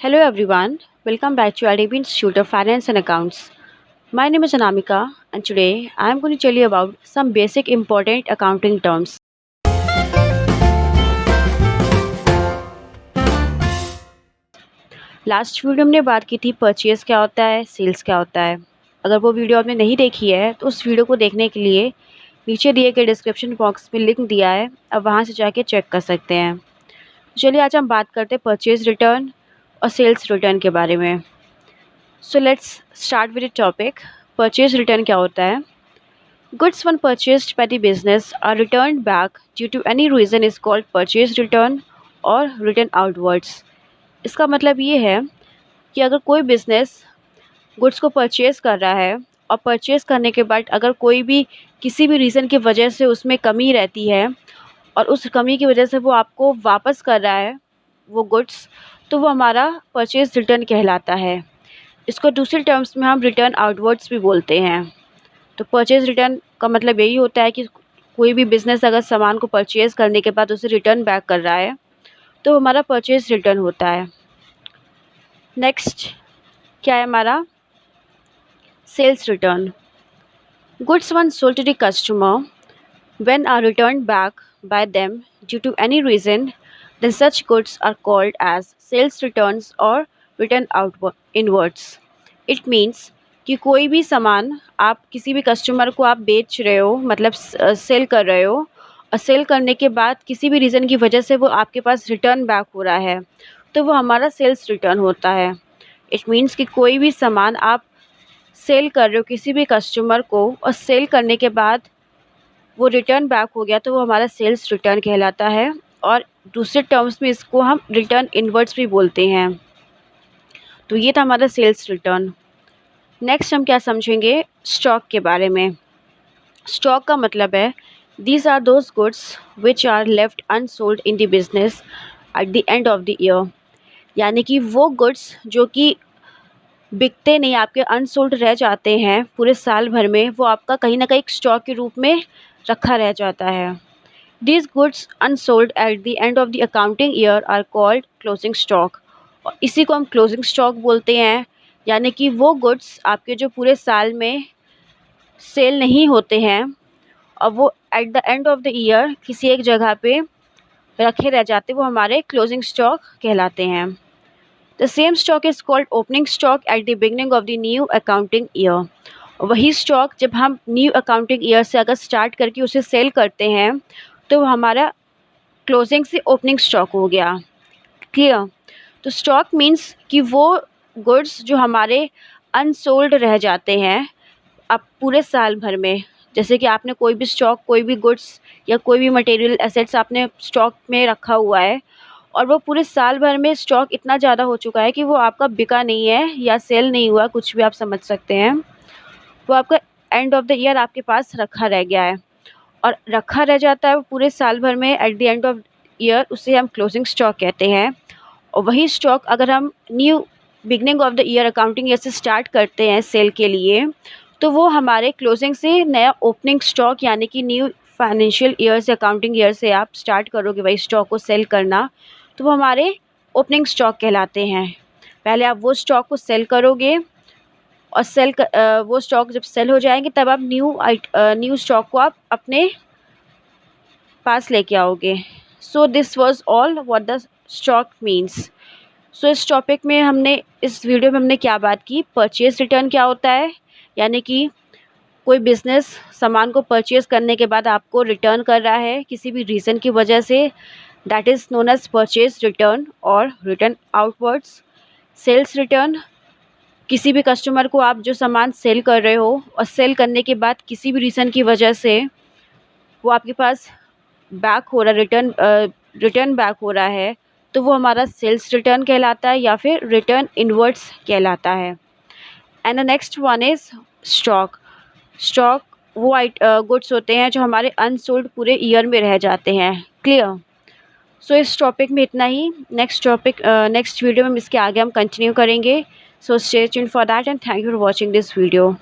Hello everyone, welcome back to IDB Institute of Finance and Accounts. My name is Anamika and today I am going to tell you about some basic important accounting terms. Last video हमने बात की थी purchase क्या होता है, sales क्या होता है। अगर वो वीडियो आपने नहीं देखी है तो उस वीडियो को देखने के लिए नीचे दिए गए डिस्क्रिप्शन बॉक्स में लिंक दिया है, आप वहाँ से जाके चेक कर सकते हैं। चलिए आज हम बात करते हैं परचेज़ रिटर्न और सेल्स रिटर्न के बारे में। So let's start with the topic. Purchase return क्या होता है? Goods when purchased by the business are returned back due to any reason is called purchase return or return outwards. इसका मतलब ये है कि अगर कोई बिज़नेस गुड्स को परचेज़ कर रहा है और परचेज़ करने के बाद अगर कोई भी किसी भी रीज़न की वजह से उसमें कमी रहती है और उस कमी की वजह से वो आपको वापस कर रहा है वो गुड्स, तो वो हमारा परचेज़ रिटर्न कहलाता है। इसको दूसरे टर्म्स में हम रिटर्न आउटवर्ड्स भी बोलते हैं। तो परचेज़ रिटर्न का मतलब यही होता है कि कोई भी बिज़नेस अगर सामान को परचेज़ करने के बाद उसे रिटर्न बैक कर रहा है तो हमारा परचेज़ रिटर्न होता है। नेक्स्ट क्या है हमारा? Sales return. Goods one sold to the customer when are returned back by them due to any reason, then such goods are called as sales returns और return outward inwards. It means कि कोई भी सामान आप किसी भी customer को आप बेच रहे हो, मतलब सेल कर रहे हो और सेल करने के बाद किसी भी रीज़न की वजह से वो आपके पास रिटर्न बैक हो रहा है तो वो हमारा सेल्स रिटर्न होता है। इट मीन्स कि कोई भी सामान आप सेल कर रहे हो किसी भी कस्टमर को और सेल करने के बाद वो रिटर्न बैक हो गया तो वो हमारा सेल्स रिटर्न कहलाता है, और दूसरे टर्म्स में इसको हम रिटर्न इनवर्ड्स भी बोलते हैं। तो ये था हमारा सेल्स रिटर्न। नेक्स्ट हम क्या समझेंगे? स्टॉक के बारे में। स्टॉक का मतलब है these are those goods which are left unsold in the business at the end of the year. यानी कि वो गुड्स जो कि बिकते नहीं, आपके अनसोल्ड रह जाते हैं पूरे साल भर में, वो आपका कहीं ना कहीं स्टॉक के रूप में रखा रह जाता है। These goods unsold at the end of the accounting year are called closing stock, और इसी को हम क्लोजिंग स्टॉक बोलते हैं। यानी कि वो गुड्स आपके जो पूरे साल में सेल नहीं होते हैं और वो eight the end of the year किसी एक जगह पे रखे रह जाते, वो हमारे क्लोजिंग स्टॉक कहलाते हैं। The same stock is called opening stock at the beginning of the new accounting year. वही स्टॉक जब हम न्यू अकाउंटिंग ईयर से अगर स्टार्ट करके उसे सेल करते हैं तो वो हमारा क्लोजिंग से ओपनिंग स्टॉक हो गया। क्लियर? तो स्टॉक मीन्स कि वो गुड्स जो हमारे अनसोल्ड रह जाते हैं अब पूरे साल भर में, जैसे कि आपने कोई भी स्टॉक, कोई भी गुड्स या कोई भी मटेरियल एसेट्स आपने स्टॉक में रखा हुआ है और वो पूरे साल भर में स्टॉक इतना ज़्यादा हो चुका है कि वो आपका बिका नहीं है या सेल नहीं हुआ, कुछ भी आप समझ सकते हैं, वो आपका एंड ऑफ द ईयर आपके पास रखा रह गया है और रखा रह जाता है वो पूरे साल भर में eight the end of year, उसे हम क्लोजिंग स्टॉक कहते हैं। और वही स्टॉक अगर हम new beginning of the year accounting year से स्टार्ट करते हैं सेल के लिए तो वो हमारे क्लोजिंग से नया ओपनिंग स्टॉक, यानी कि न्यू फाइनेंशियल ईयर से अकाउंटिंग ईयर से आप स्टार्ट करोगे वही स्टॉक को सेल करना, तो वो हमारे ओपनिंग स्टॉक कहलाते हैं। पहले आप वो स्टॉक को सेल करोगे और वो स्टॉक जब सेल हो जाएंगे तब आप न्यू स्टॉक को आप अपने पास लेके आओगे। So this was all what the stock means. So इस टॉपिक में इस वीडियो में हमने क्या बात की? परचेज रिटर्न क्या होता है, यानी कि कोई बिज़नेस सामान को परचेज़ करने के बाद आपको रिटर्न कर रहा है किसी भी रीज़न की वजह से, that is known as purchase return और रिटर्न आउटवर्ड्स। सेल्स रिटर्न, किसी भी कस्टमर को आप जो सामान सेल कर रहे हो और सेल करने के बाद किसी भी रीज़न की वजह से वो आपके पास बैक हो रहा रिटर्न बैक हो रहा है तो वो हमारा सेल्स रिटर्न कहलाता है या फिर रिटर्न इनवर्ड्स कहलाता है। And the next one is stock. Stock वो गुड्स होते हैं जो हमारे अनसोल्ड पूरे ईयर में रह जाते हैं। क्लियर? सो इस टॉपिक में इतना ही। नेक्स्ट वीडियो में इसके आगे हम कंटिन्यू करेंगे। So stay tuned for that and thank you for watching this video.